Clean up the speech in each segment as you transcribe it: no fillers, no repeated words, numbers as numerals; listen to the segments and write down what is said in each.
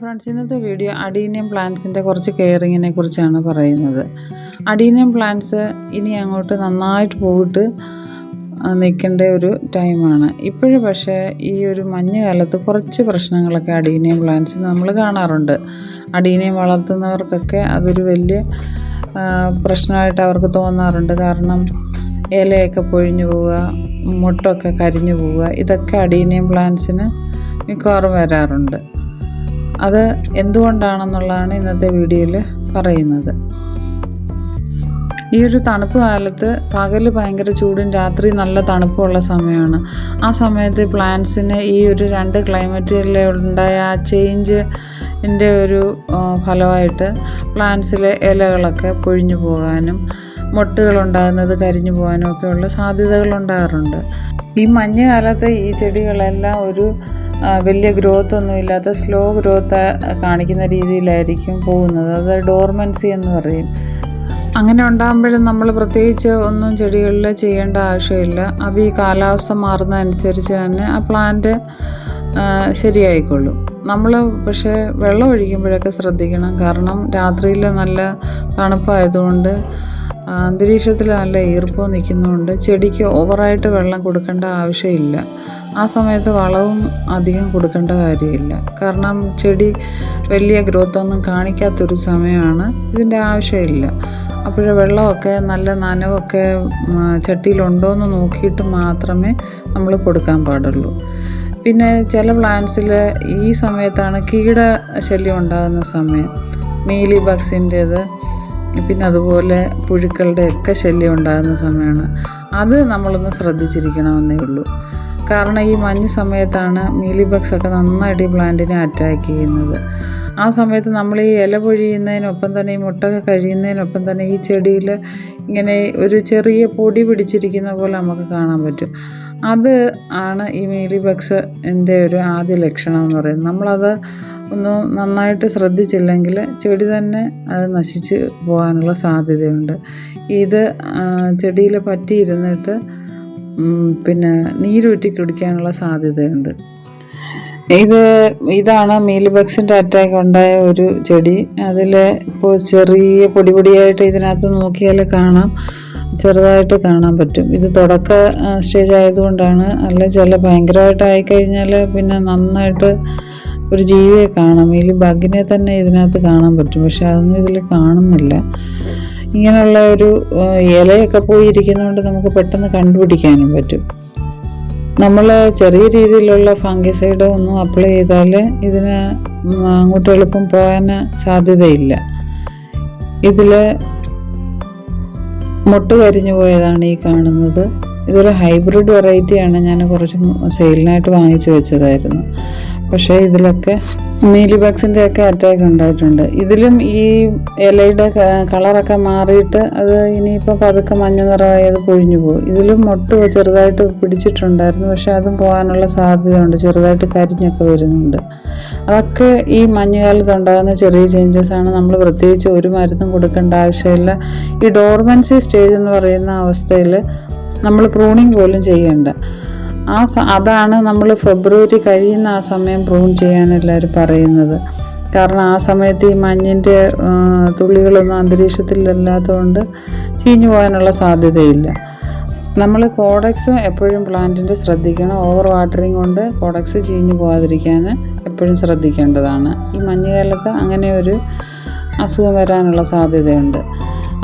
Friends, ഇന്നത്തെ video adenium പ്ലാന്റ്സിൻ്റെ കുറച്ച് കെയറിങ്ങിനെ കുറിച്ചാണ് പറയുന്നത്. അഡീനിയം പ്ലാന്റ്സ് ഇനി അങ്ങോട്ട് നന്നായിട്ട് പോയിട്ട് നിൽക്കേണ്ട ഒരു ടൈമാണ് ഇപ്പോഴും. പക്ഷേ ഈ ഒരു മഞ്ഞുകാലത്ത് കുറച്ച് പ്രശ്നങ്ങളൊക്കെ അഡീനിയം പ്ലാന്റ്സ് നമ്മൾ കാണാറുണ്ട്. അഡീനിയം വളർത്തുന്നവർക്കൊക്കെ അതൊരു വലിയ പ്രശ്നമായിട്ട് അവർക്ക് തോന്നാറുണ്ട്. കാരണം ഇലയൊക്കെ പൊഴിഞ്ഞു പോവുക, മുട്ടൊക്കെ കരിഞ്ഞു പോവുക, ഇതൊക്കെ അഡീനിയം പ്ലാന്റ്സിന് മിക്കവാറും വരാറുണ്ട്. അത് എന്തുകൊണ്ടാണെന്നുള്ളതാണ് ഇന്നത്തെ വീഡിയോയിൽ പറയുന്നത്. ഈ ഒരു തണുപ്പ് കാലത്ത് പകൽ ഭയങ്കര ചൂടും രാത്രി നല്ല തണുപ്പുള്ള സമയമാണ്. ആ സമയത്ത് പ്ലാന്റ്സിന് ഈ ഒരു രണ്ട് ക്ലൈമറ്റിലെ ഉണ്ടായ ആ ചേഞ്ചിൻ്റെ ഒരു ഫലമായിട്ട് പ്ലാന്റ്സിലെ ഇലകളൊക്കെ പൊഴിഞ്ഞു പോകാനും മൊട്ടുകളുണ്ടാകുന്നത് കരിഞ്ഞു പോകാനും ഒക്കെയുള്ള സാധ്യതകളുണ്ടാകാറുണ്ട്. ഈ മഞ്ഞുകാലത്ത് ഈ ചെടികളെല്ലാം ഒരു വലിയ ഗ്രോത്ത് ഒന്നുമില്ലാത്ത സ്ലോ ഗ്രോത്ത് കാണിക്കുന്ന രീതിയിലായിരിക്കും പോകുന്നത്. അത് ഡോർമൻസി എന്ന് പറയും. അങ്ങനെ ഉണ്ടാകുമ്പോഴും നമ്മൾ പ്രത്യേകിച്ച് ഒന്നും ചെടികളിൽ ചെയ്യേണ്ട ആവശ്യമില്ല. അത് ഈ കാലാവസ്ഥ മാറുന്നതനുസരിച്ച് തന്നെ ആ പ്ലാന്റ് ശരിയായിക്കൊള്ളും. നമ്മൾ പക്ഷേ വെള്ളം ഒഴിക്കുമ്പോഴൊക്കെ ശ്രദ്ധിക്കണം. കാരണം രാത്രിയിൽ നല്ല തണുപ്പായതുകൊണ്ട് അന്തരീക്ഷത്തിൽ നല്ല ഈർപ്പവും നിൽക്കുന്നതുകൊണ്ട് ചെടിക്ക് ഓവറായിട്ട് വെള്ളം കൊടുക്കേണ്ട ആവശ്യമില്ല. ആ സമയത്ത് വളവും അധികം കൊടുക്കേണ്ട കാര്യമില്ല. കാരണം ചെടി വലിയ ഗ്രോത്തൊന്നും കാണിക്കാത്തൊരു സമയമാണ്, ഇതിൻ്റെ ആവശ്യമില്ല. അപ്പോൾ വെള്ളമൊക്കെ നല്ല നനവൊക്കെ ചട്ടിയിലുണ്ടോയെന്ന് നോക്കിയിട്ട് മാത്രമേ നമ്മൾ കൊടുക്കാൻ പാടുള്ളൂ. പിന്നെ ചില പ്ലാന്റ്സിൽ ഈ സമയത്താണ് കീട ശല്യം ഉണ്ടാകുന്ന സമയം. മീലി ബഗ്സിൻ്റേത്, പിന്നെ അതുപോലെ പുഴുക്കളുടെ ഒക്കെ ശല്യം ഉണ്ടാകുന്ന സമയമാണ്. അത് നമ്മളൊന്ന് ശ്രദ്ധിച്ചിരിക്കണമെന്നേ ഉള്ളൂ. കാരണം ഈ മഞ്ഞ് സമയത്താണ് മീലി ബഗ്സ് ഒക്കെ നന്നായിട്ട് ഈ പ്ലാന്റിനെ അറ്റാക്ക് ചെയ്യുന്നത്. ആ സമയത്ത് നമ്മൾ ഈ ഇല പൊഴിയുന്നതിനൊപ്പം തന്നെ ഈ മുട്ടൊക്കെ കഴിയുന്നതിനൊപ്പം തന്നെ ഈ ചെടിയിൽ ഇങ്ങനെ ഒരു ചെറിയ പൊടി പിടിച്ചിരിക്കുന്ന പോലെ നമുക്ക് കാണാൻ പറ്റും. അത് ആണ് ഈ മീലി ബഗ്സിൻ്റെ ഒരു ആദ്യ ലക്ഷണം എന്ന് പറയുന്നത്. നമ്മളത് ഒന്ന് നന്നായിട്ട് ശ്രദ്ധിച്ചില്ലെങ്കിൽ ചെടി തന്നെ അത് നശിച്ച് പോകാനുള്ള സാധ്യതയുണ്ട്. ഇത് ചെടിയിൽ പറ്റിയിരുന്നിട്ട് പിന്നെ നീരൂറ്റി കുടിക്കാനുള്ള സാധ്യതയുണ്ട്. ഇതാണ് മീലി ബഗ്സിൻ്റെ അറ്റാക്ക് ഉണ്ടായ ഒരു ചെടി. അതിൽ ഇപ്പോൾ ചെറിയ പൊടിയായിട്ട് ഇതിനകത്ത് നോക്കിയാൽ കാണാം, ചെറുതായിട്ട് കാണാൻ പറ്റും. ഇത് തുടക്ക സ്റ്റേജ് ആയതുകൊണ്ടാണ്. അല്ല ചില ഭയങ്കരമായിട്ട് ആയിക്കഴിഞ്ഞാൽ പിന്നെ നന്നായിട്ട് ഒരു ജീവിയെ കാണാം. മീലി ബഗിനെ തന്നെ ഇതിനകത്ത് കാണാൻ പറ്റും. പക്ഷെ അതൊന്നും ഇതിൽ കാണുന്നില്ല. ഇങ്ങനെയുള്ള ഒരു ഇലയൊക്കെ പോയിരിക്കുന്നതുകൊണ്ട് നമുക്ക് പെട്ടെന്ന് കണ്ടുപിടിക്കാനും പറ്റും. നമ്മൾ ചെറിയ രീതിയിലുള്ള ഫംഗിസൈഡോ ഒന്നും അപ്ലൈ ചെയ്താൽ ഇതിന് അങ്ങോട്ട് എളുപ്പം പോകാൻ സാധ്യതയില്ല. ഇതിൽ മുട്ട് കരിഞ്ഞു പോയതാണ് ഈ കാണുന്നത്. ഇതൊരു ഹൈബ്രിഡ് വെറൈറ്റിയാണ്. ഞാൻ കുറച്ച് സെയിലിനായിട്ട് വാങ്ങിച്ചു വെച്ചതായിരുന്നു. പക്ഷേ ഇതിലൊക്കെ മീലി ബഗ്സിൻ്റെ ഒക്കെ അറ്റാക്ക് ഉണ്ടായിട്ടുണ്ട്. ഇതിലും ഈ ഇലയുടെ കളറൊക്കെ മാറിയിട്ട് അത് ഇനിയിപ്പോൾ പതുക്കെ മഞ്ഞ നിറമായി അത് പൊഴിഞ്ഞു പോകും. ഇതിലും മൊട്ട് ചെറുതായിട്ട് പിടിച്ചിട്ടുണ്ടായിരുന്നു. പക്ഷെ അതും പോകാനുള്ള സാധ്യതയുണ്ട്. ചെറുതായിട്ട് കരിഞ്ഞൊക്കെ വരുന്നുണ്ട്. അതൊക്കെ ഈ മഞ്ഞുകാലത്ത് ഉണ്ടാകുന്ന ചെറിയ ചേഞ്ചസ് ആണ്. നമ്മൾ പ്രത്യേകിച്ച് ഒരു മരുന്നും കൊടുക്കേണ്ട ആവശ്യമില്ല. ഈ ഡോർമൻസി സ്റ്റേജ് എന്ന് പറയുന്ന അവസ്ഥയിൽ നമ്മൾ പ്രൂണിങ് പോലും ചെയ്യേണ്ട. അതാണ് നമ്മൾ ഫെബ്രുവരി കഴിയുന്ന ആ സമയം പ്രൂൺ ചെയ്യാൻ എല്ലാവരും പറയുന്നത്. കാരണം ആ സമയത്ത് ഈ മഞ്ഞിൻ്റെ തുള്ളികളൊന്നും അന്തരീക്ഷത്തിലില്ലാത്തതുകൊണ്ട് ചീഞ്ഞു പോകാനുള്ള സാധ്യതയില്ല. നമ്മൾ കോഡക്സ് എപ്പോഴും പ്ലാന്റിൻ്റെ ശ്രദ്ധിക്കണം. ഓവർ വാട്ടറിങ് കൊണ്ട് കോഡക്സ് ചീഞ്ഞു പോകാതിരിക്കാൻ എപ്പോഴും ശ്രദ്ധിക്കേണ്ടതാണ്. ഈ മഞ്ഞുകാലത്ത് അങ്ങനെ ഒരു അസുഖം വരാനുള്ള സാധ്യതയുണ്ട്.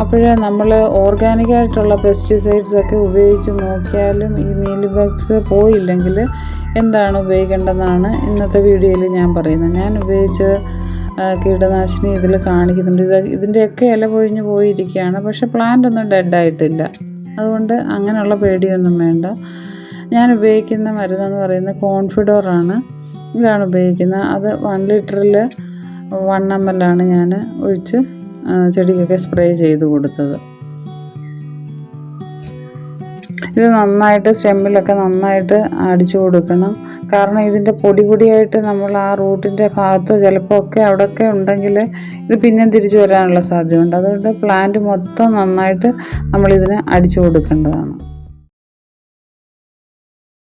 അപ്പോഴേ നമ്മൾ ഓർഗാനിക്കായിട്ടുള്ള പെസ്റ്റിസൈഡ്സ് ഒക്കെ ഉപയോഗിച്ച് നോക്കിയാലും ഈ മീലി ബഗ്സ് പോയില്ലെങ്കിൽ എന്താണ് ഉപയോഗിക്കേണ്ടതെന്നാണ് ഇന്നത്തെ വീഡിയോയിൽ ഞാൻ പറയുന്നത്. ഞാൻ ഉപയോഗിച്ച കീടനാശിനി ഇതിൽ കാണിക്കുന്നുണ്ട്. ഇതിൻ്റെയൊക്കെ ഇല പൊഴിഞ്ഞു പോയിരിക്കുകയാണ്. പക്ഷേ പ്ലാന്റ് ഒന്നും ഡെഡായിട്ടില്ല. അതുകൊണ്ട് അങ്ങനെയുള്ള പേടിയൊന്നും വേണ്ട. ഞാൻ ഉപയോഗിക്കുന്ന മരുന്നെന്ന് പറയുന്നത് കോൺഫിഡോറാണ്. ഇതാണ് ഉപയോഗിക്കുന്നത്. അത് 1 ലിറ്ററിൽ 1 ml ഞാൻ ഒഴിച്ച് ചെടിക്കൊക്കെ സ്പ്രേ ചെയ്ത് കൊടുത്തത്. ഇത് നന്നായിട്ട് സ്റ്റെമ്മിലൊക്കെ നന്നായിട്ട് അടിച്ചു കൊടുക്കണം. കാരണം ഇതിൻ്റെ പൊടിയായിട്ട് നമ്മൾ ആ റൂട്ടിൻ്റെ ഭാഗത്തോ ചിലപ്പോൾ ഒക്കെ അവിടെയൊക്കെ ഉണ്ടെങ്കിൽ ഇത് പിന്നെയും തിരിച്ചു വരാനുള്ള സാധ്യതയുണ്ട്. അതുകൊണ്ട് പ്ലാന്റ് മൊത്തം നന്നായിട്ട് നമ്മളിതിന് അടിച്ചു കൊടുക്കേണ്ടതാണ്.